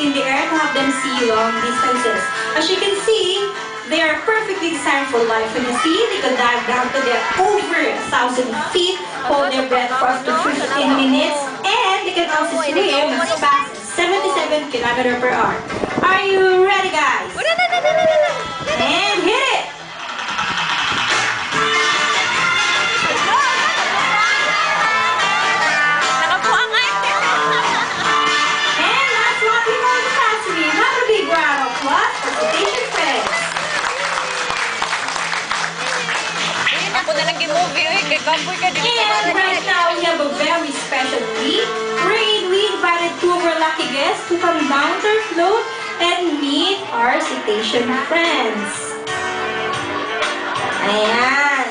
in the air to help them see long distances. As you can see, they are perfectly designed for life in the sea. They can dive down to their over 1,000 feet, hold their breath for up to 15 minutes, and they can also swim as fast as 77 km per hour. Are you ready, guys? And hit it! And that's what we call the factory. Have a big round of applause for Citation Friends. Ako na lang movie, kay Gamboy ka din. And right now, we have a very special week wherein we invited two of our lucky guests to come down to our float and meet our Citation Friends. Ayan.